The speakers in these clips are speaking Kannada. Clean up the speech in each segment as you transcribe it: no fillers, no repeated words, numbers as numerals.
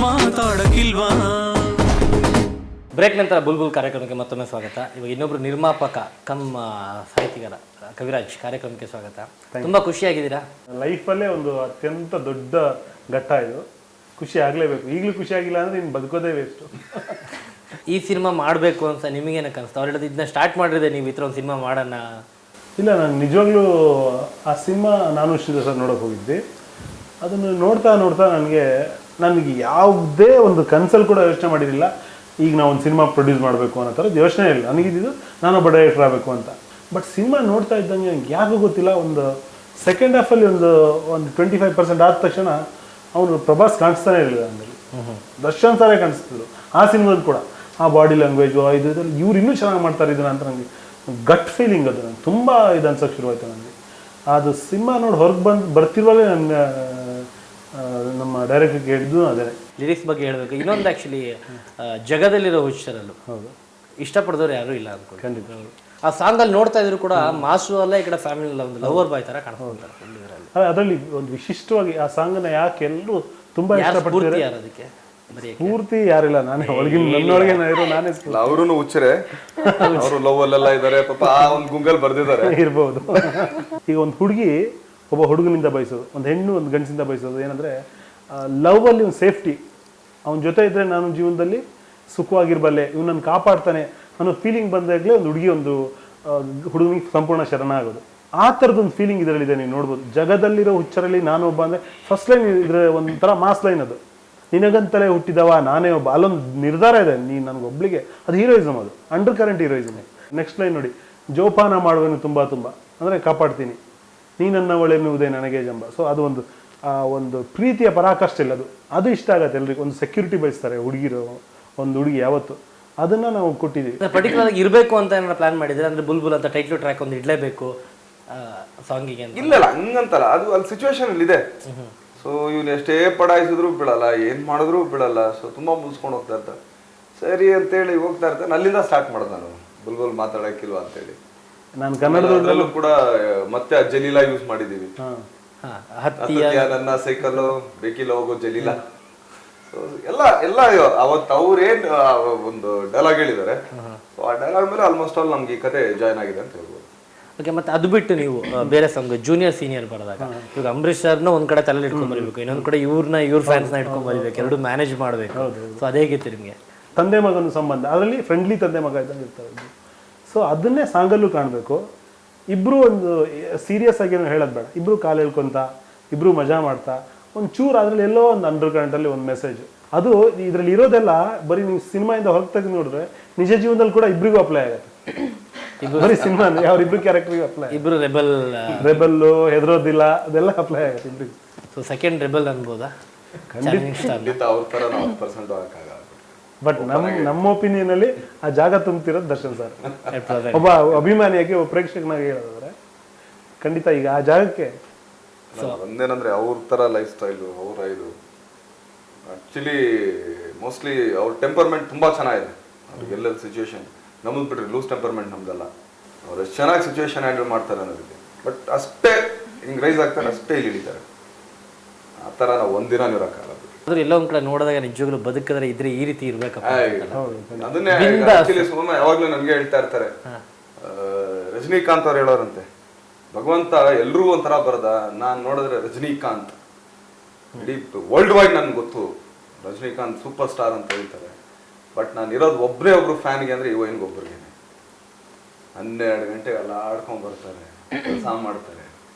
ಮಾತಾಡಕ್ಕಿಲ್ವಾ. ಬ್ರೇಕ್ ನಂತರ ಬುಲ್ಬುಲ್ ಕಾರ್ಯಕ್ರಮಕ್ಕೆ ಮತ್ತೊಮ್ಮೆ ಸ್ವಾಗತ. ಇವಾಗ ಇನ್ನೊಬ್ರು ನಿರ್ಮಾಪಕ ಕಮ್ ಸಾಹಿತಿಗಾರ ಕವಿರಾಜ್ ಕಾರ್ಯಕ್ರಮಕ್ಕೆ ಸ್ವಾಗತ. ತುಂಬಾ ಖುಷಿಯಾಗಿದ್ದೀರಾ? ಲೈಫಲ್ಲೇ ಒಂದು ಅತ್ಯಂತ ದೊಡ್ಡ ಘಟ್ಟ ಇದು. ಖುಷಿ ಆಗಲೇಬೇಕು. ಈಗಲೂ ಖುಷಿ ಆಗಿಲ್ಲ ಅಂದರೆ ಇನ್ನು ಬದುಕೋದೇ ವೇಸ್ಟು. ಈ ಸಿನಿಮಾ ಮಾಡಬೇಕು ಅಂತ ನಿಮಗೇನಕ್ಕೆ ಅನಿಸ್ತು? ಅವ್ರು ಹೇಳೋದು ಇದನ್ನ ಸ್ಟಾರ್ಟ್ ಮಾಡಿದ್ರೆ ನೀವು ಈ ಥರ ಒಂದು ಸಿನಿಮಾ ಮಾಡೋಣ. ಇಲ್ಲ, ನಾನು ನಿಜವಾಗ್ಲೂ ಆ ಸಿನಿಮಾ ನಾನು ಶ್ರೀಧರ್ ಸರ್ ನೋಡೋಕೆ ಹೋಗಿದ್ದೆ. ಅದನ್ನು ನೋಡ್ತಾ ನೋಡ್ತಾ ನನಗೆ ಯಾವುದೇ ಒಂದು ಕನ್ಸಲ್ಲಿ ಕೂಡ ಯೋಚನೆ ಮಾಡಿರಲಿಲ್ಲ ಈಗ ನಾವು ಒಂದು ಸಿನಿಮಾ ಪ್ರೊಡ್ಯೂಸ್ ಮಾಡಬೇಕು ಅನ್ನೋ ಥರದ್ದು ಯೋಚನೆ ಇಲ್ಲ. ನನಗಿದ್ದು ನಾನೊಬ್ಬ ಡೈರೆಕ್ಟರ್ ಆಗಬೇಕು ಅಂತ. ಬಟ್ ಸಿನಿಮಾ ನೋಡ್ತಾ ಇದ್ದಂಗೆ ನನಗೆ ಯಾಕೋ ಗೊತ್ತಿಲ್ಲ, ಒಂದು ಸೆಕೆಂಡ್ ಹಾಫಲ್ಲಿ ಒಂದು 25% ಆದ ತಕ್ಷಣ ಅವನು ಪ್ರಭಾಸ್ ಕಾಣಿಸ್ತಾನೆ ಇರಲಿಲ್ಲ. ಅಂದಲ್ಲಿ ದರ್ಶನ್ ಸಾರೇ ಕಾಣಿಸ್ತಿದ್ರು ಆ ಸಿನಿಮಾದಲ್ಲಿ ಕೂಡ. ಆ ಬಾಡಿ ಲ್ಯಾಂಗ್ವೇಜು ಇದರಲ್ಲಿ ಇವ್ರು ಇನ್ನೂ ಚೆನ್ನಾಗಿ ಮಾಡ್ತಾರೆ ಇದನ್ನ ಅಂತ ನನಗೆ ಗಟ್ ಫೀಲಿಂಗ್ ಅದು ನನಗೆ ತುಂಬ ಇದು ಅನ್ಸೋಕ್ಕೆ ಶುರುವಾಯಿತು. ನನಗೆ ಅದು ಸಿನಿಮಾ ನೋಡಿ ಹೊರಗೆ ಬರ್ತಿರುವಾಗಲೇ ನಮ್ಮ ಡೈರೆಕ್ಟರ್ಗೆ ಹೇಳಿದ್ದು ಅದೇ. ಲಿರಿಕ್ಸ್ ಬಗ್ಗೆ ಹೇಳಬೇಕು. ಇನ್ನೊಂದು ಆ್ಯಕ್ಚುಲಿ ಜಗದಲ್ಲಿರೋ ಹುಚ್ಚರಲ್ಲೂ ಹೌದು ಇಷ್ಟಪಡಿದವ್ರು ಯಾರೂ ಇಲ್ಲ ಅಂದ್ಕೊಂಡು. ಖಂಡಿತ ಆ ಸಾಂಗಲ್ಲಿ ನೋಡ್ತಾ ಇದ್ರು ಕೂಡ ಮಾಸು ಅಲ್ಲ, ಈ ಕಡೆ ಫ್ಯಾಮಿಲಿ ಒಂದು ಲವರ್ ಬಾಯ್ ಥರ ಕಾಣಿಸ್ತಾರೆ. ಅದರಲ್ಲಿ ಒಂದು ವಿಶಿಷ್ಟವಾಗಿ ಆ ಸಾಂಗನ್ನ ಯಾಕೆ ಎಲ್ಲರೂ ತುಂಬ ಇಷ್ಟಪಡ್ತಾರೆ. ಅದಕ್ಕೆ ಪೂರ್ತಿ ಯಾರಿಲ್ಲ, ನಾನೇ ಒಳಗಿನ ನನ್ನೊಳಗೆ ನಾನೇ ಅವರು ಹುಚ್ಚರೆ, ಅವರು ಲವ್ ಅಲ್ಲೆಲ್ಲ ಇದ್ದಾರೆ ಪಾಪ. ಆ ಒಂದು ಗುಂಗಲ್ ಬರ್ದಿದ್ದಾರೆ ಇರ್ಬೋದು. ಈಗ ಒಂದು ಹುಡುಗಿ ಒಬ್ಬ ಹುಡುಗನಿಂದ ಬಯಸೋದು, ಒಂದು ಹೆಣ್ಣು ಒಂದು ಗಂಡಸಿಂದ ಬಯಸೋದು ಏನಂದರೆ ಲವ್ ಅಲ್ಲಿ ಒಂದು ಸೇಫ್ಟಿ. ಅವನ ಜೊತೆ ಇದ್ದರೆ ನಾನು ಜೀವನದಲ್ಲಿ ಸುಖವಾಗಿರ್ಬಲ್ಲೆ, ಇವ್ನು ನನ್ನ ಕಾಪಾಡ್ತಾನೆ ಅನ್ನೋ ಫೀಲಿಂಗ್ ಬಂದಾಗಲೇ ಒಂದು ಹುಡುಗಿ ಒಂದು ಹುಡುಗನಿಗೆ ಸಂಪೂರ್ಣ ಶರಣ ಆಗೋದು. ಆ ಥರದೊಂದು ಫೀಲಿಂಗ್ ಇದರಲ್ಲಿದೆ. ನೀವು ನೋಡ್ಬೋದು ಜಗದಲ್ಲಿರೋ ಹುಚ್ಚರಲ್ಲಿ ನಾನು ಒಬ್ಬ ಅಂದರೆ ಫಸ್ಟ್ ಲೈನ್ ಇದ್ರೆ ಒಂಥರ ಮಾಸ್ ಲೈನ್ ಅದು. ನಿನಗಂತಲೇ ಹುಟ್ಟಿದವ ನಾನೇ ಒಬ್ಬ, ಅಲ್ಲೊಂದು ನಿರ್ಧಾರ ಇದೆ ನೀನು ನನಗೊಬ್ಳಿಗೆ. ಅದು ಹೀರೋಯಿಸಮ್, ಅದು under current heroism. Next line ನೋಡಿ, ಜೋಪಾನ ಮಾಡುವೆನು ತುಂಬ ಅಂದರೆ ಕಾಪಾಡ್ತೀನಿ, ನೀ ನನ್ನ ಒಳೆನ್ನುವುದೇ ನನಗೆ ಜಂಬ. ಸೊ ಅದು ಒಂದು ಪ್ರೀತಿಯ ಪರಾಕಾಷ್ಠೆ ಇಲ್ಲ. ಅದು ಇಷ್ಟ ಆಗತ್ತೆ ಎಲ್ರಿಗೂ. ಒಂದು ಸೆಕ್ಯೂರಿಟಿ ಬಯಸ್ತಾರೆ ಹುಡುಗಿರು, ಒಂದು ಹುಡುಗಿ ಯಾವತ್ತು ಅದನ್ನ ನಾವು ಕೊಟ್ಟಿದ್ದೀವಿ. ಪರ್ಟಿಕ್ಯುಲರ್ ಆಗಿ ಇರಬೇಕು ಅಂತ ಏನಾದ್ರು ಪ್ಲಾನ್ ಮಾಡಿದ್ರೆ ಅಂದರೆ ಬುಲ್ಬುಲ್ ಅಂತ ಟೈಟ್ಲ್ ಟ್ರ್ಯಾಕ್ ಒಂದು ಇಡಲೇಬೇಕು ಸಾಂಗಿಗೆ ಅಂತ? ಇಲ್ಲ ಹಂಗಂತಲ್ಲ, ಅದು ಅಲ್ಲಿ ಸಿಚುವೇಶನ್ ಅಲ್ಲಿ ಇದೆ. ಸೊ ಇವ್ನು ಎಷ್ಟೇ ಪಡಾಯಿಸಿದ್ರು ಬಿಡಲ್ಲ, ಏನ್ ಮಾಡಿದ್ರು ಬಿಡಲ್ಲ. ಸೊ ತುಂಬಾ ಮುಗಿಸ್ಕೊಂಡು ಹೋಗ್ತಾ ಇರ್ತಾರೆ. ಸರಿ ಅಂತೇಳಿ ಹೋಗ್ತಾ ಇರ್ತಾನೆ. ಅಲ್ಲಿಂದ ಸ್ಟಾರ್ಟ್ ಮಾಡೋದು ನಾನು ಬುಲ್ಬುಲ್ ಮಾತಾಡಕ್ಕಿಲ್ವಾ ಅಂತೇಳಿ. ನಾನು ಕನ್ನಡದಲ್ಲೂ ಕೂಡ ಮತ್ತೆ ಜಲೀಲಾ ಯೂಸ್ ಮಾಡಿದೀವಿ. ನನ್ನ ಸೈಕಲ್ ಬೇಕಿಲ್ಲ ಹೋಗೋ ಜಲೀಲಾ. ಎಲ್ಲ ಎಲ್ಲ ಅವತ್ತು ಅವ್ರೇನ್ ಒಂದು ಡೈಲಾಗ್ ಹೇಳಿದ್ದಾರೆ. ಸೊ ಆ ಡೈಲಾಗ್ ಮೇಲೆ ಆಲ್ಮೋಸ್ಟ್ ಆಲ್ ನಮ್ಗೆ ಈ ಕತೆ ಜಾಯ್ನ್ ಆಗಿದೆ ಅಂತ ಹೇಳ್ಬೋದು. ಓಕೆ, ಮತ್ತೆ ಅದು ಬಿಟ್ಟು ನೀವು ಬೇರೆ ಸಾಂಗ್ ಜೂನಿಯರ್ ಸೀನಿಯರ್ ಬರೋದಾಗ ಇವಾಗ ಅಂಬರೀಶ್ ಸರ್ನ ಒಂದ್ ಕಡೆ ತಲೆ ಇಟ್ಕೊಂಡ್ ಬರಬೇಕು, ಇನ್ನೊಂದ್ ಕಡೆ ಇವ್ರ ಫ್ಯಾನ್ಸ್ನ ಇಟ್ಕೊಂಡ್ ಬರಬೇಕು, ಎರಡು ಮ್ಯಾನೇಜ್ ಮಾಡಬೇಕು. ಸೊ ಅದೇ ಹೇಗಿತ್ತು ನಿಮಗೆ? ತಂದೆ ಮಗನ ಸಂಬಂಧ ಅದರಲ್ಲಿ ಫ್ರೆಂಡ್ಲಿ ತಂದೆ ಮಗ ಇದ್ದಂಗೆ ಇರ್ತಾರೆ. ಸೊ ಅದನ್ನೇ ಸಾಂಗಲ್ಲೂ ಕಾಣಬೇಕು. ಇಬ್ರು ಒಂದು ಸೀರಿಯಸ್ ಆಗಿ ಏನೋ ಹೇಳೋದು ಬೇಡ, ಇಬ್ರು ಕಾಲು ಹೇಳ್ಕೊಂತ ಇಬ್ರು ಮಜಾ ಮಾಡ್ತಾ ಒಂದು ಚೂರು ಅದರಲ್ಲಿ ಎಲ್ಲೋ ಒಂದು ಅಂಡರ್ ಕರೆಂಟಲ್ಲಿ ಒಂದು ಮೆಸೇಜ್. ಅದು ಇದರಲ್ಲಿ ಇರೋದೆಲ್ಲ ಬರೀ ನೀವು ಸಿನಿಮಾಯಿಂದ ಹೊರಗೆ ತೆಗೆದು ನೋಡಿದ್ರೆ ನಿಜ ಜೀವನದಲ್ಲಿ ಕೂಡ ಇಬ್ರಿಗೂ ಅಪ್ಲೈ ಆಗುತ್ತೆ. ಬರೀ ಸಿನಿಮಾ ಅವ್ರಿಬ್ರು ಕ್ಯಾರೆಕ್ಟರ್ಗೆ ಅಪ್ಲೈ. ಇಬ್ರು ರೆಬಲ್ಲು ಹೆದರೋದಿಲ್ಲ ಅದೆಲ್ಲ ಅಪ್ಲೈ ಆಗುತ್ತೆ ಇಬ್ರಿಗೂ. ಸೊ ಸೆಕೆಂಡ್ ರೆಬಲ್ ಅನ್ಬೋದಾ? ಖಂಡಿತ ಅವ್ರ ತರ 100% ಆಗಕ್ಕಾಗಲ್ಲ. ಬಟ್ ನಮ್ಮ ಒಪಿನಿಯನ್ ಅಲ್ಲಿ ಆ ಜಾಗ ತುಂಬ್ತಿರೋದು ದರ್ಶನ್ ಸರ್. ಒಬ್ಬ ಅಭಿಮಾನಿಯಾಗಿ ಒಬ್ಬ ಪ್ರೇಕ್ಷಕನಾಗಿ ಹೇಳೋದಾದ್ರೆ ಖಂಡಿತ ಈಗ ಆ ಜಾಗಕ್ಕೆ ಒಂದೇನಂದ್ರೆ ಅವ್ರ ತರ ಲೈಫ್ ಸ್ಟೈಲು, ಅವ್ರ ಇದು ಆಕ್ಚುಲಿ ಮೋಸ್ಟ್ಲಿ ಅವ್ರ ಟೆಂಪರ್ಮೆಂಟ್ ತುಂಬಾ ಚೆನ್ನಾಗಿದೆ. ಅವ್ರಿಗೆಲ್ಲ ಸಿಚುವೇಶನ್ ನಮ್ಮದು ಬಿಟ್ರೆ ಲೂಸ್ ಟೆಂಪರ್ಮೆಂಟ್ ನಮ್ದಲ್ಲ. ಅವ್ರು ಎಷ್ಟು ಚೆನ್ನಾಗಿ ಸಿಚುವೇಶನ್ ಹ್ಯಾಂಡಲ್ ಮಾಡ್ತಾರೆ ಅನ್ನೋದಕ್ಕೆ. ಬಟ್ ಅಷ್ಟೇ ಹಿಂಗ್ ರೈಸ್ ಆಗ್ತಾರೆ, ಅಷ್ಟೇ ಇಲ್ಲಿ ಇಳಿತಾರೆ. ಆ ತರ ನಾವು ಒಂದಿನ ಇರೋಕ್ಕಾಗಲ್ಲ. ಆದ್ರೆ ಎಲ್ಲ ಒಂದ್ ಕಡೆ ನೋಡಿದಾಗ ನಿಜವಾಗ್ಲೂ ಬದುಕಿದ್ರೆ ಇದ್ರೆ ಈ ರೀತಿ ಇರ್ಬೇಕಪ್ಪ. ಅದನ್ನೇ ಆಕ್ಚುಲಿ ಸುಮ್ಮನೆ ಯಾವಾಗ್ಲೂ ನನ್ಗೆ ಹೇಳ್ತಾ ಇರ್ತಾರೆ. ರಜನಿಕಾಂತ್ ಅವ್ರು ಹೇಳೋರಂತೆ, ಭಗವಂತ ಎಲ್ರೂ ಒಂಥರ ಬರದ, ನಾನ್ ನೋಡಿದ್ರೆ ರಜನಿಕಾಂತ್ ಇಡೀ ವರ್ಲ್ಡ್ ವೈಡ್ ನನ್ಗೆ ಗೊತ್ತು ರಜನಿಕಾಂತ್ ಸೂಪರ್ ಸ್ಟಾರ್ ಅಂತ ಹೇಳ್ತಾರೆ. ಬಟ್ ನಾನು ಇರೋದು ಒಬ್ಬರೇ ಒಬ್ರು ಫ್ಯಾನ್ಗೆ ಅಂದ್ರೆ ಇವನಿಗೆ ಒಬ್ಬರಿಗೆ 12 ಗಂಟೆಗೆ ಎಲ್ಲ ಆಡ್ಕೊಂಡ್ ಬರ್ತಾರೆ, ಕೆಲಸ ಮಾಡ್ತಾರೆ.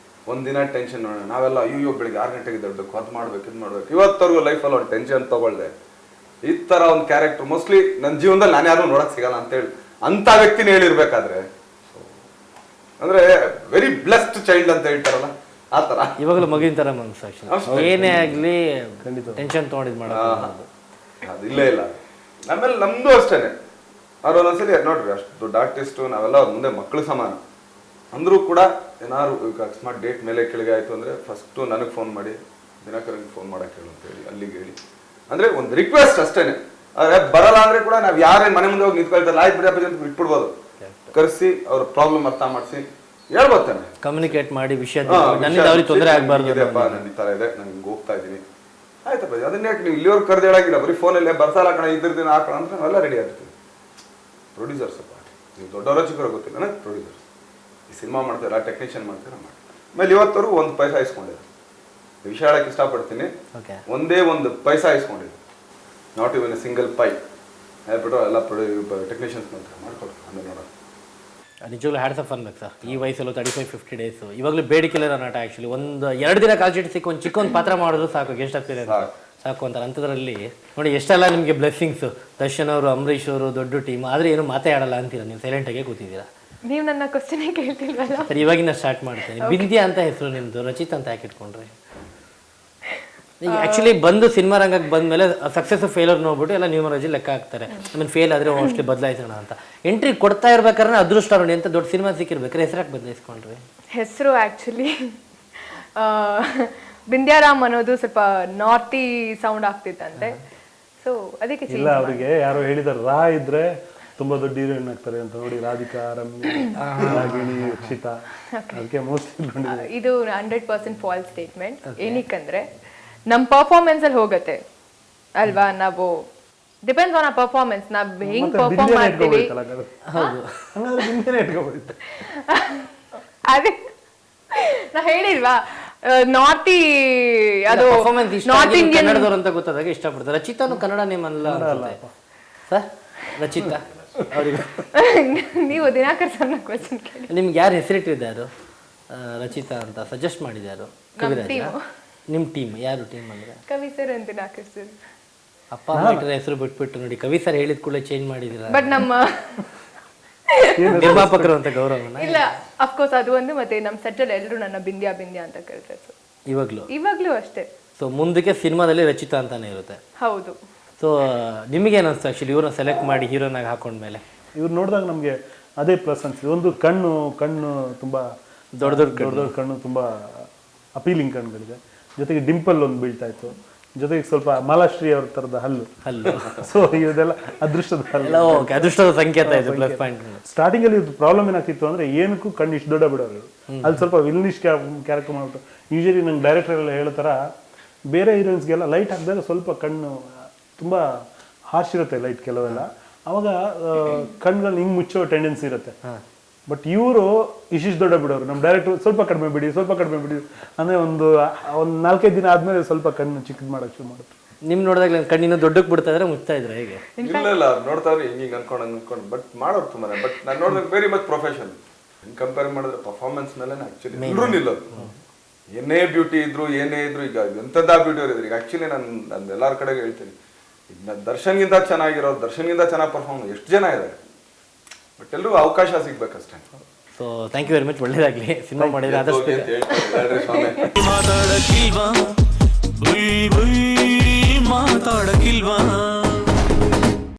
ಒಂದಿನ ಟೆನ್ಷನ್ ನೋಡೋಣ ನಾವೆಲ್ಲ ಅಯ್ಯೋ ಬೆಳಿಗ್ಗೆ 6 ಗಂಟೆಗೆ ದೊಡ್ಡಬೇಕು, ಅದು ಮಾಡ್ಬೇಕು ಇದು ಮಾಡ್ಬೇಕು. ಇವತ್ತವರೆಗೂ ಲೈಫಲ್ಲಿ ಒಂದು ಟೆನ್ಷನ್ ತಗೊಳ್ದೆ. ಈ ತರ ಒಂದು ಕ್ಯಾರೆಕ್ಟರ್ ಮೋಸ್ಟ್ಲಿ ನನ್ನ ಜೀವನದಲ್ಲಿ ನಾನು ಯಾರು ನೋಡಕ್ ಸಿಗಲ್ಲ ಅಂತೇಳಿ ಅಂತ ವ್ಯಕ್ತಿನ ಹೇಳಿರ್ಬೇಕಾದ್ರೆ ಅಂದ್ರೆ ವೆರಿ ಬ್ಲೆಸ್ಡ್ ಚೈಲ್ಡ್ ಅಂತ ಹೇಳ್ತಾರಲ್ಲ ಆ ತರ. ಇವಾಗಲೂ ಮಗಿನ ತರ ಮನಸ್ಸು ಏನೇ ಆಗ್ಲಿ ಟೆನ್ಷನ್ ತಗೊಂಡಿದ್ ಮಾಡೋದು ಅದು ಇಲ್ಲೇ ಇಲ್ಲ. ಆಮೇಲೆ ನಮ್ದು ಅಷ್ಟೇನೆ. ಅವ್ರು ಒಂದೊಂದ್ಸಲಿ ನೋಡ್ರಿ ಅಷ್ಟು ದೊಡ್ಡ ಆರ್ಟಿಸ್ಟು, ನಾವೆಲ್ಲ ಅವ್ರ ಮುಂದೆ ಮಕ್ಕಳು ಸಮಾನ ಅಂದ್ರೂ ಕೂಡ ಏನಾದ್ರು ಈಗ ಅಕಸ್ಮಾತ್ ಡೇಟ್ ಮೇಲೆ ಕೆಳಗೆ ಆಯ್ತು ಅಂದ್ರೆ ಫಸ್ಟು ನನಗೆ ಫೋನ್ ಮಾಡಿ ದಿನಕರಂಗೆ ಫೋನ್ ಮಾಡಕ್ಕೆ ಹೇಳು ಅಂತ ಹೇಳಿ ಅಲ್ಲಿಗೆ ಹೇಳಿ ಅಂದ್ರೆ ಒಂದು ರಿಕ್ವೆಸ್ಟ್ ಅಷ್ಟೇನೆ. ಆದ್ರೆ ಬರಲ್ಲ ಅಂದ್ರೆ ಕೂಡ ನಾವ್ ಯಾರೇ ಮನೆ ಮುಂದೆ ಹೋಗಿ ನಿಂತ್ಕೊಳ್ತಾರೆ ಆಯ್ತು ಬಿಡಪ್ಪ ಅಂತ ಬಿಟ್ಬಿಡ್ಬೋದು. ಕರೆಸಿ ಅವ್ರ ಪ್ರಾಬ್ಲಮ್ ಅರ್ಥ ಮಾಡಿಸಿ ಹೇಳ್ಬೋತಾನೆ, ಕಮ್ಯುನಿಕೇಟ್ ಮಾಡಿ ವಿಷಯ ನನ್ನಿಂದ ಅವ್ರಿಗೆ ತೊಂದರೆ ಆಗಬಾರ್ದು. ನನ್ನ ಈ ತರ ಇದೆ, ನಾನು ಹಿಂಗೆ ಹೋಗ್ತಾ ಇದ್ದೀನಿ, ಆಯ್ತಪ್ಪ ಅದನ್ನ ಯಾಕೆ ನೀವು ಇಲ್ಲಿವರೆಗೆ ಕರೆದು ಹೇಳಾಗಿಲ್ಲ, ಬರೀ ಫೋನಲ್ಲೇ ಬರ್ಸಲ್ಲ ಕಣ ಇದ್ರ ದಿನ ಹಾಕೋಣ ಅಂದ್ರೆ ನಾವೆಲ್ಲ ರೆಡಿ ಆಗ್ತೀವಿ. ಪ್ರೊಡ್ಯೂಸರ್ಸ್ ಅಪ್ಪ, ನೀವು ದೊಡ್ಡವರ ಚಿಕ್ಕವರ ಗೊತ್ತಿಲ್ಲ, ನನಗೆ ಪ್ರೊಡ್ಯೂಸರ್ಸ್. ಈ ಸಿನಿಮಾ ಮಾಡ್ತೀರಾ, ಟೆಕ್ನಿಷಿಯನ್ ಮಾಡ್ತೀರಾ ಮಾಡಿ. ಆಮೇಲೆ ಇವತ್ತವರೆಗೂ ಒಂದು ಪೈಸಾ ಇಸ್ಕೊಂಡಿದ್ರು. ವಿಷಯ ಹೇಳಕ್ಕೆ ಇಷ್ಟಪಡ್ತೀನಿ, ಒಂದೇ ಒಂದು ಪೈಸಾ ಇಸ್ಕೊಂಡಿದ್ರು. Not even a single pie. ಹೇಳ್ಬಿಟ್ಟು ಎಲ್ಲ ಟೆಕ್ನಿಷಿಯನ್ಸ್ ಮಾಡ್ಕೊಡ್ತಾರೆ. ಆಮೇಲೆ ನೋಡೋಣ. ನಿಜವಾಗ್ಲೂ ಹ್ಯಾಡ್ಸ್ ಆಫ್ ಅನ್ಬೇಕು ಸರ್. ಈ ವಯಸ್ಸಲ್ಲೂ 35-50 ಡೇಸ್ ಇವಾಗಲೂ ಬೇಡಿಕೆ ಇರೋ ನಟ. ಆ್ಯಕ್ಚುಲಿ ಒಂದು 2 ದಿನ ಕಾಲ್ ಶೀಟ್ ಸಿಕ್ಕ ಒಂದು ಚಿಕ್ಕ ಒಂದು ಪಾತ್ರ ಮಾಡಿದ್ರು ಸಾಕು, ಗೆಸ್ಟ್ ಅಪಿಯರೆನ್ಸ್ ಸಾಕು ಅಂತಾರೆ. ಅಂಥದ್ರಲ್ಲಿ ನೋಡಿ ಎಷ್ಟೆಲ್ಲ ನಿಮಗೆ ಬ್ಲೆಸ್ಸಿಂಗ್ಸು. ದರ್ಶನ್ ಅವರು, ಅಂಬರೀಷ್ ಅವರು ದೊಡ್ಡ ಟೀಮ್, ಆದರೆ ಏನು ಮಾತೇ ಆಡಲ್ಲ ಅಂತೀರಾ, ನೀವು ಸೈಲೆಂಟಾಗೆ ಕೂತಿದ್ದೀರಾ. ನೀವು ನನ್ನ ಕ್ವಶನೇ ಕೇಳ್ತಿಲ್ವಲ್ಲ. ಸರ್ ಇವಾಗಿನ ಸ್ಟಾರ್ಟ್ ಮಾಡ್ತೇನೆ. ಬಿಂದ್ಯಾ ಅಂತ ಹೆಸರು ನಿಮ್ಮದು, ರಚಿತಾ ಅಂತ ಯಾಕೆ ಇಟ್ಕೊಂಡ್ರಿ? ಈಗ ಆ್ಯಕ್ಚುಲಿ ಬಂದು ಸಿನಿಮಾ ರಂಗಕ್ಕೆ ಬಂದಮೇಲೆ ಸಕ್ಸಸ್ ಫೇಲರ್ ನೋಡ್ಬಿಟ್ಟು ಎಲ್ಲ ನ್ಯೂಮರಾಜಿ ಲೆಕ್ಕ ಹಾಕ್ತಾರೆ. ಆಮೇಲೆ ಫೇಲ್ ಆದರೆ ಮೋಸ್ಟ್ಲಿ ಬದಲಾಯಿಸೋಣ ಅಂತ. ಎಂಟ್ರಿ ಕೊಡ್ತಾ ಇರ್ಬೇಕಾದ್ರೆ ಅದೃಷ್ಟ ನೋಡಿ ಅಂತ ದೊಡ್ಡ ಸಿನಿಮಾ ಸಿಕ್ಕಿರ್ಬೇಕಾರೆ ಹೆಸರಾಗಿ ಬದಲಾಯಿಸ್ಕೊಂಡ್ರಿ? ಹೆಸರು ಆ್ಯಕ್ಚುಲಿ ಬಿಂದ್ಯಾರಾಮ್ ಅನ್ನೋದು ಸ್ವಲ್ಪ ನಾರ್ತಿ ಸೌಂಡ್ ಆಗ್ತಿತ್ತಂತೆ. ಸೊ ಅದಕ್ಕೆ ಇಲ್ಲ, ಅವರಿಗೆ ಯಾರೋ ಹೇಳಿದಾರೆ ರಾ ಇದ್ರೆ ತುಂಬಾ ದೊಡ್ಡ ಹೀರೋಯಿನ್ ಆಗ್ತಾರೆ ಅಂತ. ನೋಡಿ, ರಾಧಿಕಾ, ರಮ್ಯ, ರಾಗಿಣಿ, ರಕ್ಷಿತಾ, ಅದಕ್ಕೆ ಮೋಸ್ಟ್ಲಿ ಇದು 100% ಫಾಲ್ಸ್ ಸ್ಟೇಟ್ಮೆಂಟ್. ಏನಕ್ಕಂದ್ರೆ ನಮ್ಮ ಪರ್ಫಾರ್ಮೆನ್ಸ್ ಅಲ್ಲಿ ಹೋಗುತ್ತೆ ಅಲ್ವಾ. ನಾವು ಡಿಪೆಂಡ್ಸ್ ಆನ್ ಆ ಪರ್ಫಾರ್ಮೆನ್ಸ್, ನಾವು ಹೆಂಗ್ ಪರ್ಫಾರ್ಮ್ ಮಾಡ್ತೀವಿ. ಅದೇ ನಾ ಹೇಳಿಲ್ವಾ, ನಾರ್ತಿ ಅದು ನಾರ್ತ್ ಇಂಡಿಯನ್ ಕನ್ನಡದವ್ರು ಅಂತ ಗೊತ್ತಾದಾಗ ಇಷ್ಟಪಡ್ತಾರೆ. ರಚಿತಾನು ಕನ್ನಡ ನೇಮ್ ಅಲ್ಲ ಸರ್? ರಚಿತಾ ಅವ್ರಿಗೆ ನೀವು ದಿನಾಕರ್ ಸರ್ನ ಕ್ವೆಶ್ಚನ್ ಕೇಳಿ. ನಿಮ್ಗೆ ಯಾರು ಹೆಸರಿಟ್ಟಿದ್ದಾರೆ ರಚಿತಾ ಅಂತ ಸಜೆಸ್ಟ್ ಮಾಡಿದ್ಯಾರು? ನಿಮ್ಮ ಟೀಮ್ ಯಾರು? ಟೀಮ್ ಅಂದ್ರೆ ಕವಿ ಸರ್ ಅಂತ ದಿನಾಕರ್ ಸರ್. ಅಪ್ಪ ಅಮ್ಮ ಇಟ್ಟರೆ ಹೆಸರು ಬಿಟ್ಬಿಟ್ಟು ನೋಡಿ ಕವಿ ಸರ್ ಹೇಳಿದ ಕೂಡಲೇ ಚೇಂಜ್ ಮಾಡಿದಿರ. ಬಟ್ ನಮ್ಮ ನಿರ್ಮಾಪಕರು ಅಂತ ಗೌರವನ ಇಲ್ಲ, ಅಫ್ಕೋರ್ಸ್ ಅದು ಒಂದು. ಮತ್ತೆ ನಮ್ಮ ಸೆಟ್ಟಲ್ಲಿ ಎಲ್ಲರೂ ನನ್ನ ಬಿಂದ್ಯಾ ಬಿಂದ್ಯಾ ಅಂತ ಕರೀತಾರೆ ಸರ್. ಇವಾಗ್ಲೂ ಅಷ್ಟೇ. ಸೊ ಮುಂದಕ್ಕೆ ಸಿನಿಮಾದಲ್ಲಿ ರಚಿತಾ ಅಂತಾನೆ ಇರುತ್ತೆ. ಹೌದು. ಸೊ ನಿಮಗೇನು ಅನಿಸ್ತು ಆ್ಯಕ್ಚುಲಿ ಇವ್ರನ್ನ ಸೆಲೆಕ್ಟ್ ಮಾಡಿ ಹೀರೋನಾಗಿ ಹಾಕೊಂಡ್ಮೇಲೆ? ಇವ್ರು ನೋಡಿದಾಗ ನಮಗೆ ಅದೇ ಪ್ಲಸ್ ಅನ್ಸಿದೆ. ಒಂದು ಕಣ್ಣು ತುಂಬ ದೊಡ್ಡ ಕಣ್ಣು, ತುಂಬ ಅಪೀಲಿಂಗ್ ಕಣ್ಣುಗಳಿದೆ. ಜೊತೆಗೆ ಡಿಂಪಲ್ ಒಂದು ಬೀಳ್ತಾ ಇತ್ತು. ಜೊತೆಗೆ ಸ್ವಲ್ಪ ಮಾಲಾಶ್ರೀ ಅವ್ರ ಥರದ ಹಲ್ಲು. ಸೊ ಇದೆಲ್ಲ ಅದೃಷ್ಟದ ಹಲ್ಲು, ಅದೃಷ್ಟದ ಸಂಕೇತ ಇದೆ, ಪ್ಲಸ್ ಪಾಯಿಂಟ್. ಸ್ಟಾರ್ಟಿಂಗಲ್ಲಿ ಇದು ಪ್ರಾಬ್ಲಮ್ ಏನಾಗ್ತಿತ್ತು ಅಂದರೆ ಏನಕ್ಕೂ ಕಣ್ಣು ಇಷ್ಟು ದೊಡ್ಡ ಬಿಡೋರು. ಅಲ್ಲಿ ಸ್ವಲ್ಪ ವಿಲ್ನಿಶ್ ಕ್ಯಾರೆಕ್ಟರ್ ಮಾಡ್ಬಿಟ್ಟು ಯೂಶಲಿ ನಂಗೆ ಡೈರೆಕ್ಟರ್ ಎಲ್ಲ ಹೇಳೋ ಥರ ಬೇರೆ ಹೀರೋಯಿನ್ಸ್ಗೆಲ್ಲ ಲೈಟ್ ಹಾಕಿದಾಗ ಸ್ವಲ್ಪ ಕಣ್ಣು ತುಂಬ ಹಾರ್ಶ್ ಇರುತ್ತೆ ಲೈಟ್ ಕೆಲವೆಲ್ಲ. ಅವಾಗ ಕಣ್ಗಳನ್ನ ಹಿಂಗೆ ಮುಚ್ಚೋ ಟೆಂಡೆನ್ಸಿ ಇರುತ್ತೆ. ಬಟ್ ಇವರು ಇಷ್ಟಿಷ್ಟು ದೊಡ್ಡ ಬಿಡೋರು. ನಮ್ಮ ಡೈರೆಕ್ಟರ್ ಸ್ವಲ್ಪ ಕಡಿಮೆ ಬಿಡಿ ಅಂದರೆ ಒಂದು 4-5 ದಿನ ಆದಮೇಲೆ ಸ್ವಲ್ಪ ಕಣ್ಣು ಚಿಕ್ಕದು ಮಾಡೋಕ್ಕೆ ಶುರು ಮಾಡುತ್ತೆ. ನಿಮ್ ನೋಡಿದಾಗ ಕಣ್ಣಿನ ದೊಡ್ಡಕ್ಕೆ ಬಿಡ್ತಾ ಇದ್ರೆ ಮುಚ್ತಾ ಇದ್ರೆ ಹೇಗೆ? ಇಲ್ಲ ನೋಡ್ತಾ ಇದ್ರೆ ಹಿಂಗೆ ಅನ್ಕೊಂಡು ಬಟ್ ಮಾಡೋರು ತುಂಬಾ. ಬಟ್ ನಾನು ನೋಡಿದಾಗ ವೆರಿ ಮಚ್ ಪ್ರೊಫೆಷನ್. ಕಂಪೇರ್ ಮಾಡಿದ್ರೆ ಪರ್ಫಾರ್ಮೆನ್ಸ್ ಮೇಲೆ ಆಕ್ಚುಲಿ ಎಲ್ಲರೂ ನಿಲ್ಲೋದು. ಏನೇ ಬ್ಯೂಟಿ ಇದ್ರು ಈಗ ಎಂಥದ್ದ ಬ್ಯೂಟಿ ಅವ್ರು ಇದ್ರು. ಈಗ ಆಕ್ಚುಲಿ ನಾನು ಎಲ್ಲಾರ ಕಡೆಗೆ ಹೇಳ್ತೀನಿ, ಈಗ ದರ್ಶನ್ಗಿಂತ ಚೆನ್ನಾಗಿ ಪರ್ಫಾರ್ಮ್ ಎಷ್ಟು ಜನ ಇದ್ದಾರೆ. ಬಟ್ ಎಲ್ಲರೂ ಅವಕಾಶ ಸಿಗ್ಬೇಕಷ್ಟೇ. So thank you very much. ಒಳ್ಳೇದಾಗ್ಲಿ. ಸಿನಿಮಾ ಮಾಡಿದ್ರೆ ಆದಷ್ಟು ಮಾತಾಡಕ್ಕಿಲ್ವಾ